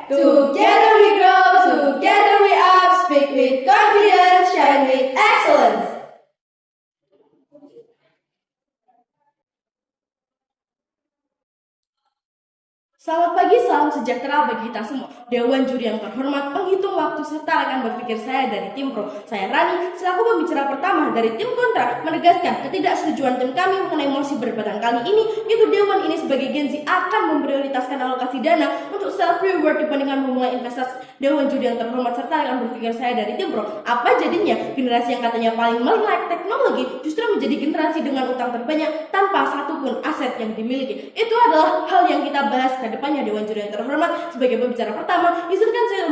Together we grow, together we up, speak with confidence, shine with excellence. Selamat pagi, salam sejahtera bagi kita semua. Dewan juri yang terhormat, penghitung waktu serta rekan berpikir saya dari tim Pro. Saya Rani, selaku pembicara pertama dari tim Kontra, menegaskan ketidaksetujuan tim kami mengenai mosi perdebatan kali ini, yaitu Dewan ini sebagai Gen Z akan memprioritaskan alokasi dana untuk self-reward dibandingkan memulai investasi. Dewan juri yang terhormat serta rekan berpikir saya dari tim Pro, apa jadinya generasi yang katanya paling melek teknologi justru menjadi generasi dengan utang terbanyak tanpa satupun aset yang dimiliki. Itu adalah hal yang kita bahas ke depannya. Dewan juri yang terhormat, sebagai pembicara pertama, izinkan saya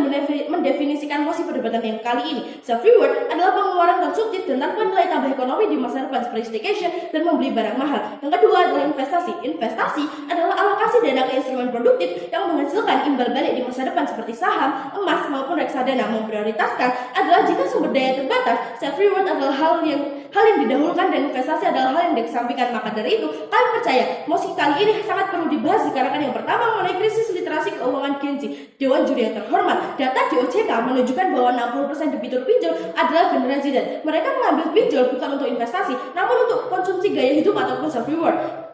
mendefinisikan mosi perdebatan yang kali ini. Self-reward adalah pengeluaran konsumtif dan tanpa nilai tambah ekonomi di masa depan seperti staycation dan membeli barang mahal. Yang kedua adalah investasi. Investasi adalah alokasi dana ke instrumen produktif yang menghasilkan imbal balik di masa depan seperti saham, emas maupun reksadana. Memprioritaskan adalah jika sumber daya terbatas. Self-reward adalah hal yang didahulukan dan investasi adalah hal yang dikesampingkan. Maka dari itu, kami percaya mosi kali ini sangat perlu dibahas dikarenakan yang pertama mengenai krisis literasi keuangan Gen Z. Dewan juri yang terhormat, data di OJK menunjukkan bahwa 60% debitur pinjol adalah generasi Z. Mereka mengambil pinjol bukan untuk investasi, namun untuk konsumsi gaya hidup ataupun self-reward.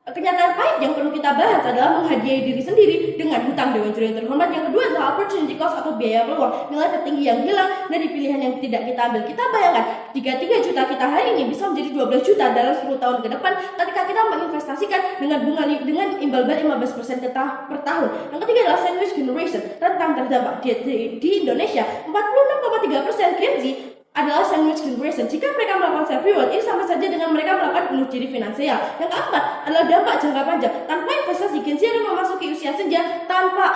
Kenyataan pahit yang perlu kita bahas adalah menghadiahi diri sendiri dengan hutang. Dewan juri yang terhormat yang kedua adalah opportunity cost atau biaya peluang, nilai tertinggi yang hilang dari pilihan yang tidak kita ambil. Kita bayangkan jika 3 juta kita hari ini bisa menjadi 12 juta dalam 10 tahun ke depan ketika kita menginvestasikan dengan bunga dengan imbal balik 15% per tahun. Yang ketiga adalah sandwich generation, rentang terdampak di Indonesia. 46,3% Gen Z adalah sandwich generation. Jika mereka melakukan self-reward, ini sama saja dengan mereka melakukan bunuh diri finansial. Yang keempat adalah dampak jangka panjang. Tanpa investasi, Gen Z akan memasuki usia senja tanpa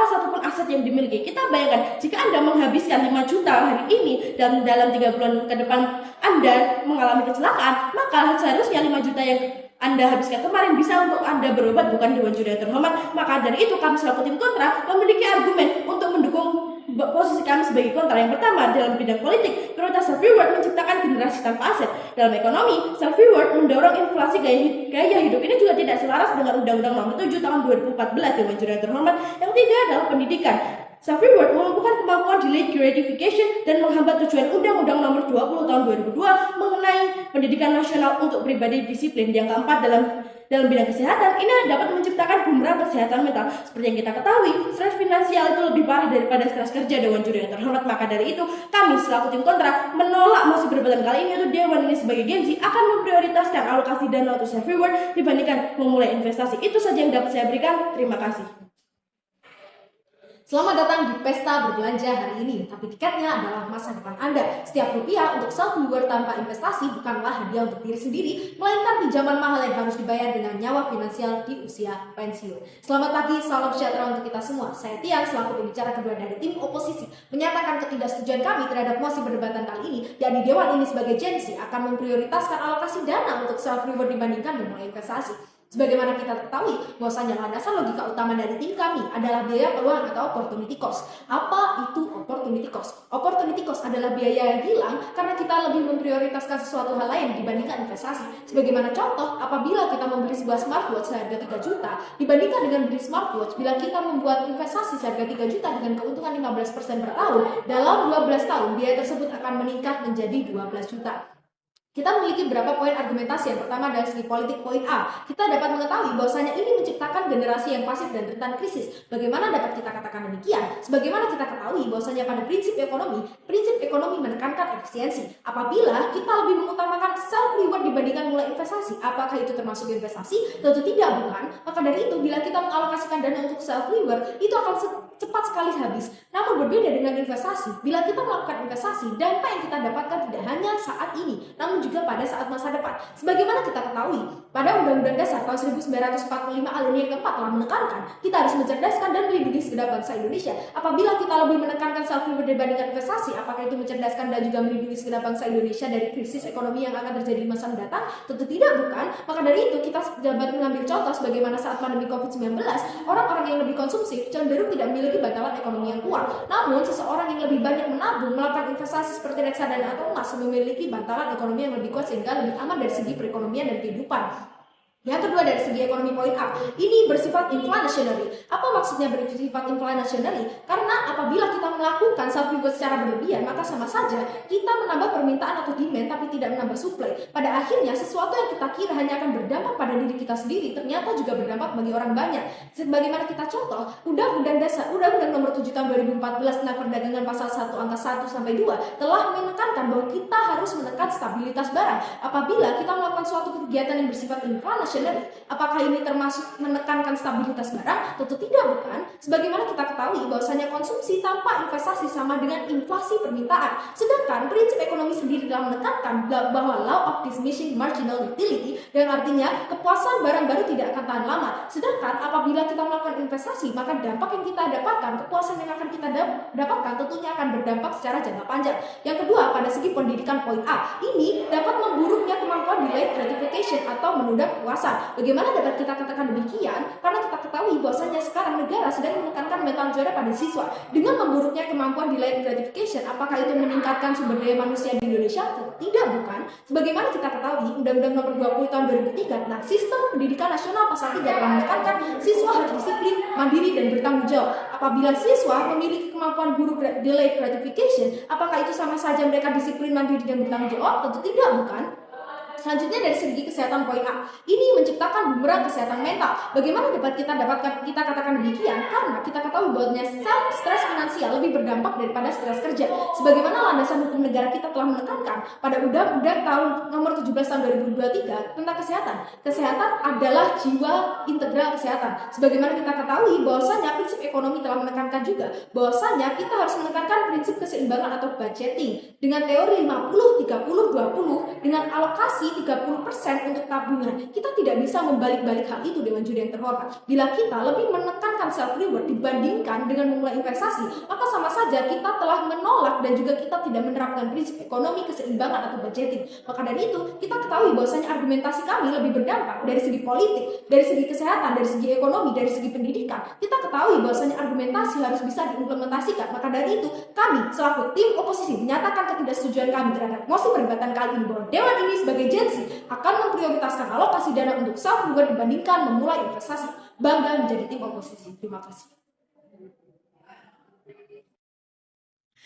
satupun aset yang dimiliki. Kita bayangkan, jika Anda menghabiskan 5 juta hari ini dan dalam 3 bulan ke depan Anda mengalami kecelakaan, maka seharusnya 5 juta yang Anda habiskan kemarin bisa untuk Anda berobat, bukan. Dewan juri yang terhormat. Maka dari itu kami selaku tim Kontra memiliki argumen untuk mendukung posisi kami sebagai Kontra. Yang pertama, dalam bidang politik, prioritas self-reward menciptakan generasi tanpa aset. Dalam ekonomi, self-reward mendorong inflasi gaya hidup. Ini juga tidak selaras dengan Undang-Undang Nomor 7 Tahun 2014. Dewan juri yang terhormat. Yang ketiga adalah pendidikan. Self-reward melumpuhkan kemampuan delayed gratification dan menghambat tujuan Undang-Undang Nomor 20 Tahun 2002 mengenai pendidikan nasional untuk pribadi disiplin. Yang keempat, dalam bidang kesehatan, ini dapat menciptakan bumerang kesehatan mental. Seperti yang kita ketahui, stres finansial itu lebih parah daripada stres kerja. Dewan juri yang terhormat, maka dari itu kami selaku tim Kontra menolak mosi perdebatan kali ini, yaitu Dewan ini sebagai Gen Z akan memprioritaskan alokasi dana untuk self-reward dibandingkan memulai investasi. Itu saja yang dapat saya berikan. Terima kasih. Selamat datang di pesta berbelanja hari ini, tapi tiketnya adalah masa depan Anda. Setiap rupiah untuk self-reward tanpa investasi bukanlah hadiah untuk diri sendiri, melainkan pinjaman mahal yang harus dibayar dengan nyawa finansial di usia pensiun. Selamat pagi, salam sejahtera untuk kita semua. Saya Tian, selaku pembicara kedua dari tim oposisi, menyatakan ketidaksetujuan kami terhadap mosi perdebatan kali ini, yakni Dewan ini sebagai Gen Z akan memprioritaskan alokasi dana untuk self-reward dibandingkan memulai investasi. Sebagaimana kita ketahui, bahwasanya landasan logika utama dari tim kami adalah biaya peluang atau opportunity cost. Apa itu opportunity cost? Opportunity cost adalah biaya yang hilang karena kita lebih memprioritaskan sesuatu hal lain dibandingkan investasi. Sebagaimana contoh, apabila kita membeli sebuah smartwatch seharga 3 juta dibandingkan dengan beli smartwatch bila kita membuat investasi seharga 3 juta dengan keuntungan 15% per tahun, dalam 12 tahun biaya tersebut akan meningkat menjadi 12 juta. Kita memiliki beberapa poin argumentasi. Yang pertama dari segi politik, poin A. Kita dapat mengetahui bahwasanya ini menciptakan generasi yang pasif dan rentan krisis. Bagaimana dapat kita katakan demikian? Sebagaimana kita ketahui bahwasanya pada prinsip ekonomi menekankan efisiensi. Apabila kita lebih mengutamakan self-reward dibandingkan mulai investasi, apakah itu termasuk investasi? Tentu tidak, bukan. Maka dari itu, bila kita mengalokasikan dana untuk self-reward, itu akan cepat sekali habis. Namun berbeda dengan investasi, bila kita melakukan investasi, dampak yang kita dapatkan tidak hanya saat ini, namun juga pada saat masa depan. Sebagaimana kita ketahui, pada Undang-Undang Dasar tahun 1945 alinea keempat telah menekankan kita harus mencerdaskan dan melindungi segenap bangsa Indonesia. Apabila kita lebih menekankan self-reward dibandingkan investasi, apakah itu mencerdaskan dan juga melindungi segenap bangsa Indonesia dari krisis ekonomi yang akan terjadi di masa mendatang? Tentu tidak, bukan. Maka dari itu kita dapat mengambil contoh sebagaimana saat pandemi COVID-19, orang-orang yang lebih konsumtif cenderung tidak memiliki bantalan ekonomi yang kuat. Namun seseorang yang lebih banyak menabung, melakukan investasi seperti reksadana atau emas memiliki bantalan ekonomi yang lebih kuat sehingga lebih aman dari segi perekonomian dan kehidupan. Yang kedua dari segi ekonomi poin A, ini bersifat inflationary. Apa maksudnya bersifat inflationary? Karena apabila kita melakukan self reward secara berlebihan, maka sama saja kita menambah permintaan atau demand tapi tidak menambah supply. Pada akhirnya sesuatu yang kita kira hanya akan berdampak pada diri kita sendiri, ternyata juga berdampak bagi orang banyak. Sebagaimana kita contoh, Undang-Undang Nomor 7 Tahun 2014 tentang Perdagangan pasal 1 angka 1 sampai 2 telah menekankan bahwa kita harus menekan stabilitas barang. Apabila kita melakukan suatu kegiatan yang bersifat inflationary, apakah ini termasuk menekankan stabilitas barang? Tentu tidak, bukan. Sebagaimana kita ketahui bahwasanya konsumsi tanpa investasi sama dengan inflasi permintaan. Sedangkan prinsip ekonomi sendiri telah menekankan bahwa law of diminishing marginal utility, dan artinya kepuasan barang baru tidak akan tahan lama. Sedangkan apabila kita melakukan investasi, maka dampak yang kita dapatkan, kepuasan yang akan kita dapatkan tentunya akan berdampak secara jangka panjang. Yang kedua, pada segi pendidikan poin A, ini dapat memburuknya kemampuan delayed gratification atau menunda kepuasan. Bagaimana dapat kita katakan demikian? Karena kita ketahui bahwasanya sekarang negara sedang menekankan mental juara pada siswa. Dengan memburuknya kemampuan delayed gratification, apakah itu meningkatkan sumber daya manusia di Indonesia? Tidak, bukan. Sebagaimana kita ketahui, Undang-Undang Nomor 20 Tahun 2003 tentang Sistem Pendidikan Nasional pasal 3 telah menekankan siswa harus disiplin, mandiri, dan bertanggung jawab. Apabila siswa memiliki kemampuan buruk delayed gratification, apakah itu sama saja mereka disiplin, mandiri, dan bertanggung jawab? Tentu tidak, bukan. Selanjutnya dari segi kesehatan poin A, ini menciptakan bumerang kesehatan mental. Bagaimana dapat kita katakan demikian? Karena kita ketahui bahwa stres finansial lebih berdampak daripada stres kerja. Sebagaimana landasan hukum negara kita telah menekankan pada Undang-Undang Nomor 17 Tahun 2023 tentang kesehatan. Kesehatan adalah jiwa integral kesehatan. Sebagaimana kita ketahui bahwasanya prinsip ekonomi telah menekankan juga bahwasanya kita harus menekankan prinsip keseimbangan atau budgeting dengan teori 50-30-20 dengan alokasi 30% untuk tabungan. Kita tidak bisa membalik-balik hal itu dengan juri yang terhormat. Bila kita lebih menekankan self reward dibandingkan dengan memulai investasi, maka sama saja kita telah menolak dan juga kita tidak menerapkan prinsip ekonomi keseimbangan atau budgeting. Maka dari itu, kita ketahui bahwasanya argumentasi kami lebih berdampak dari segi politik, dari segi kesehatan, dari segi ekonomi, dari segi pendidikan. Kita ketahui bahwasanya argumentasi harus bisa diimplementasikan. Maka dari itu, kami selaku tim oposisi menyatakan ketidaksetujuan kami terhadap mosi perdebatan kali ini bahwa Dewan ini sebagai akan memprioritaskan alokasi dana untuk self reward dibandingkan memulai investasi. Bangga menjadi tim oposisi. Terima kasih.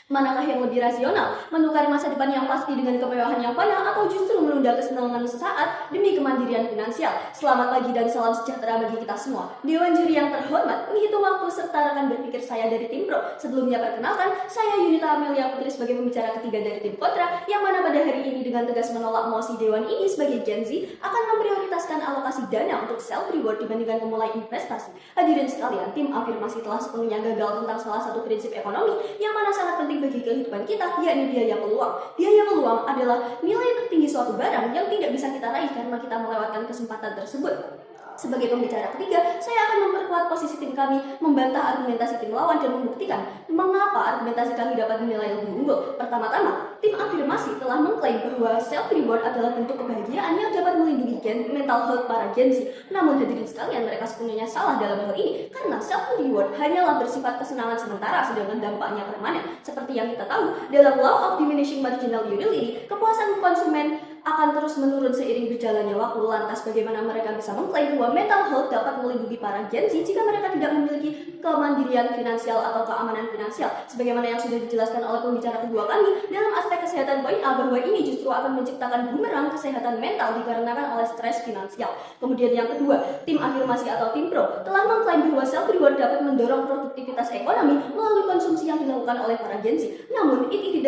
Manakah yang lebih rasional, menukar masa depan yang pasti dengan kemewahan yang fana, atau justru menunda kesenangan sesaat demi kemandirian finansial? Selamat pagi dan salam sejahtera bagi kita semua. Dewan juri yang terhormat, menghitung waktu serta rekan berpikir saya dari tim pro. Sebelumnya perkenalkan, saya Yunita Amelia Putri sebagai pembicara ketiga dari tim kontra, yang mana pada hari ini dengan tegas menolak mosi Dewan ini sebagai Gen Z akan memprioritaskan alokasi dana untuk self reward dibandingkan memulai investasi. Hadirin sekalian, tim afirmasi telah sepenuhnya gagal tentang salah satu prinsip ekonomi yang mana sangat penting bagi kehidupan kita, yakni biaya peluang. Biaya peluang adalah nilai tertinggi suatu barang yang tidak bisa kita raih karena kita melewatkan kesempatan tersebut. Sebagai pembicara ketiga, saya akan memperkuat posisi tim kami, membantah argumentasi tim lawan dan membuktikan mengapa argumentasi kami dapat dinilai lebih unggul. Pertama-tama, tim afirmasi telah mengklaim bahwa self reward adalah bentuk kebahagiaan yang dapat melindungi mental health para Gen Z. Namun hadirin sekalian, mereka sepenuhnya salah dalam hal ini karena self reward hanyalah bersifat kesenangan sementara sedangkan dampaknya permanen. Seperti yang kita tahu, dalam law of diminishing marginal utility, kepuasan konsumen akan terus menurun seiring berjalannya waktu. Lantas bagaimana mereka bisa mengklaim bahwa mental health dapat melindungi para Gen Z jika mereka tidak memiliki kemandirian finansial atau keamanan finansial? Sebagaimana yang sudah dijelaskan oleh pembicara kedua kami dalam aspek kesehatan poin A, bahwa ini justru akan menciptakan bumerang kesehatan mental dikarenakan oleh stres finansial. Kemudian yang kedua, tim afirmasi atau tim pro telah mengklaim bahwa self reward dapat mendorong produktivitas ekonomi melalui konsumsi yang dilakukan oleh para Gen Z. Namun ini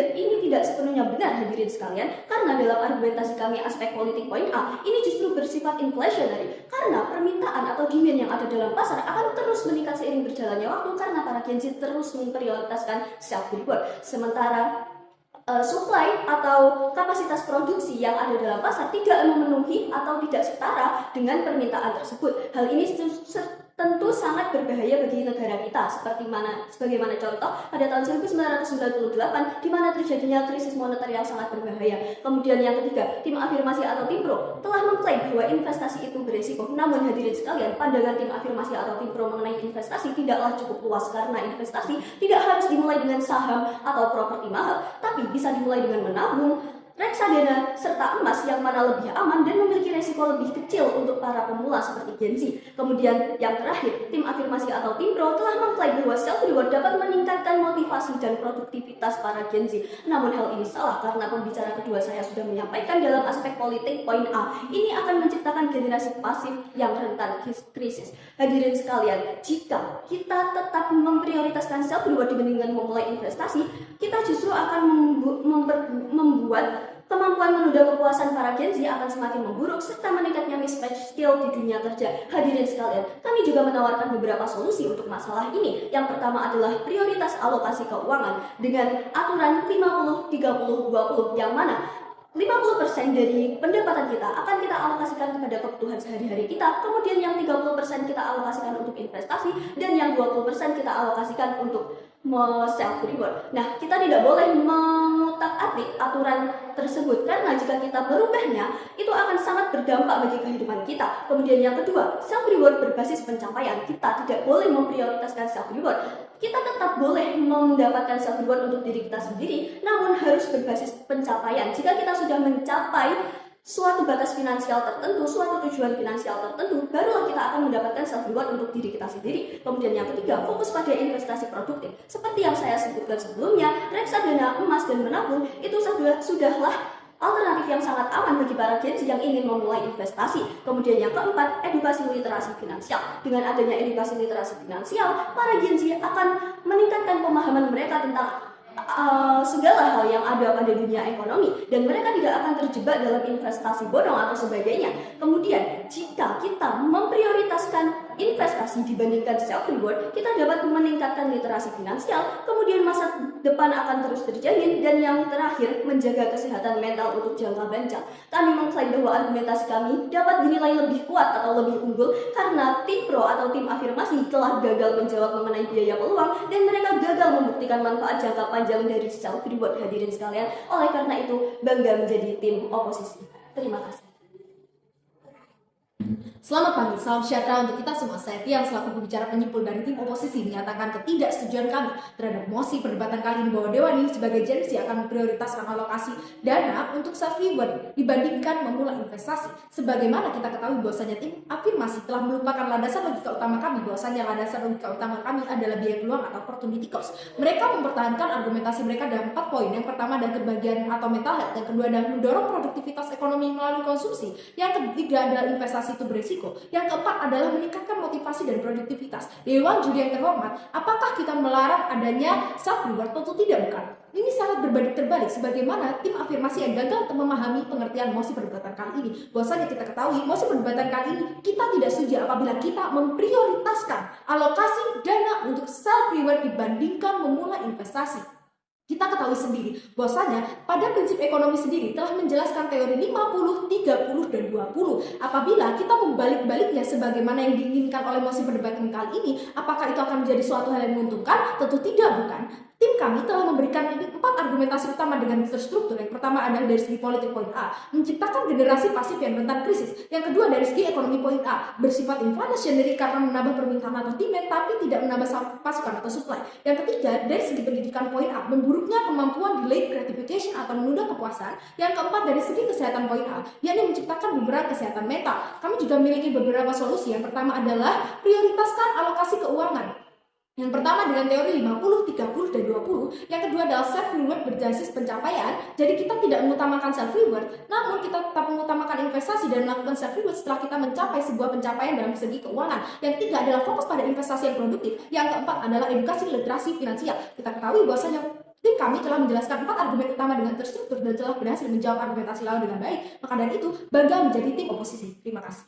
tidak sepenuhnya benar hadirin sekalian, karena dalam argumentasi kami aspek politik poin A ini justru bersifat inflationary karena permintaan atau demand yang ada dalam pasar akan terus meningkat seiring berjalannya waktu karena para Gen Z terus memprioritaskan self reward, sementara supply atau kapasitas produksi yang ada dalam pasar tidak memenuhi atau tidak setara dengan permintaan tersebut. Hal ini tentu sangat berbahaya bagi negara kita, sebagaimana contoh pada tahun 1998 di mana terjadinya krisis moneter yang sangat berbahaya. Kemudian yang ketiga, tim afirmasi atau tim pro telah mengklaim bahwa investasi itu beresiko. Namun hadirin sekalian, pandangan tim afirmasi atau tim pro mengenai investasi tidaklah cukup luas karena investasi tidak harus dimulai dengan saham atau properti mahal, tapi bisa dimulai dengan menabung, reksadana, serta emas yang mana lebih aman dan memiliki resiko lebih kecil untuk para pemula seperti Gen Z. Kemudian yang terakhir, tim afirmasi atau tim pro telah mengklaim bahwa self reward dapat meningkatkan motivasi dan produktivitas para Gen Z. Namun hal ini salah karena pembicara kedua saya sudah menyampaikan dalam aspek politik poin A, ini akan menciptakan generasi pasif yang rentan krisis. Hadirin sekalian, jika kita tetap memprioritaskan self reward dibandingkan memulai investasi, kita justru akan membuat kemampuan menunda kepuasan para Gen Z akan semakin memburuk serta meningkatnya mismatch skill di dunia kerja. Hadirin sekalian, kami juga menawarkan beberapa solusi untuk masalah ini. Yang pertama adalah prioritas alokasi keuangan dengan aturan 50-30-20 yang mana 50% dari pendapatan kita akan kita alokasikan kepada kebutuhan sehari-hari kita, kemudian yang 30% kita alokasikan untuk investasi, dan yang 20% kita alokasikan untuk self reward. Nah, kita tidak boleh mengutak-atik aturan tersebut karena jika kita merubahnya, itu akan sangat berdampak bagi kehidupan kita. Kemudian yang kedua, self reward berbasis pencapaian. Kita tidak boleh memprioritaskan self reward. Kita tetap boleh mendapatkan self reward untuk diri kita sendiri, namun harus berbasis pencapaian. Jika kita sudah mencapai suatu batas finansial tertentu, suatu tujuan finansial tertentu, barulah kita akan mendapatkan self reward untuk diri kita sendiri. Kemudian yang ketiga, fokus pada investasi produktif. Seperti yang saya sebutkan sebelumnya, reksadana, emas, dan menabung itu sudahlah alternatif yang sangat aman bagi para Gen Z yang ingin memulai investasi. Kemudian yang keempat, edukasi literasi finansial. Dengan adanya edukasi literasi finansial, para Gen Z akan meningkatkan pemahaman mereka tentang segala hal yang ada pada dunia ekonomi dan mereka tidak akan terjebak dalam investasi bodong atau sebagainya. Kemudian jika kita memprioritaskan investasi dibandingkan self reward, kita dapat meningkatkan literasi finansial, kemudian masa depan akan terus terjamin, dan yang terakhir menjaga kesehatan mental untuk jangka panjang. Kami mengklaim bahwa argumentasi kami dapat dinilai lebih kuat atau lebih unggul karena tim pro atau tim afirmasi telah gagal menjawab mengenai biaya peluang dan mereka gagal membuktikan manfaat jangka panjang dari self reward. Hadirin sekalian, oleh karena itu bangga menjadi tim oposisi. Terima kasih. Selamat pagi, salam sejahtera untuk kita semua. Saya Tiang selaku pembicara penyimpul dari tim oposisi menyatakan ketidaksetujuan kami terhadap mosi perdebatan kali ini bahwa Dewan ini sebagai Gen Z akan memprioritaskan alokasi dana untuk self reward dibandingkan memulai investasi. Sebagaimana kita ketahui bahwasanya tim afirmasi telah melupakan landasan logika utama kami, bahwasanya landasan logika utama kami adalah biaya peluang atau opportunity cost. Mereka mempertahankan argumentasi mereka dalam 4 poin. Yang pertama adalah kebahagiaan atau mental health, yang kedua adalah mendorong produktivitas ekonomi melalui konsumsi, yang ketiga adalah investasi itu berisiko, yang keempat adalah meningkatkan motivasi dan produktivitas. Dewan juri yang terhormat, apakah kita melarang adanya self reward? Tentu tidak, bukan. Ini sangat berbalik terbalik sebagaimana tim afirmasi yang gagal memahami pengertian mosi perdebatan kali ini. Bahwasanya kita ketahui mosi perdebatan kali ini kita tidak setuju apabila kita memprioritaskan alokasi dana untuk self reward dibandingkan memulai investasi. Kita ketahui sendiri bahwasanya pada prinsip ekonomi sendiri telah menjelaskan teori 50, 30, dan 20. Apabila kita membalik-baliknya sebagaimana yang diinginkan oleh mosi perdebatan kali ini, apakah itu akan menjadi suatu hal yang menguntungkan? Tentu tidak, bukan. Tim kami telah memberikan 4 argumentasi utama dengan terstruktur. Yang pertama adalah dari segi politik poin A, menciptakan generasi pasif yang rentan krisis. Yang kedua dari segi ekonomi poin A, bersifat inflationary karena menambah permintaan atau demand tapi tidak menambah pasokan atau supply. Yang ketiga dari segi pendidikan poin A, memburuknya kemampuan delayed gratification atau menunda kepuasan. Yang keempat dari segi kesehatan poin A, yakni menciptakan beberapa kesehatan mental. Kami juga memiliki beberapa solusi. Yang pertama adalah prioritaskan alokasi keuangan. Yang pertama dengan teori 50, 30, dan 20. Yang kedua adalah self reward berbasis pencapaian. Jadi kita tidak mengutamakan self reward, namun kita tetap mengutamakan investasi dan melakukan self reward setelah kita mencapai sebuah pencapaian dalam segi keuangan. Yang ketiga adalah fokus pada investasi yang produktif. Yang keempat adalah edukasi literasi finansial. Kita ketahui bahwasanya tim kami telah menjelaskan 4 argumen utama dengan terstruktur dan telah berhasil menjawab argumentasi lawan dengan baik. Maka dari itu, bangga menjadi tim oposisi. Terima kasih.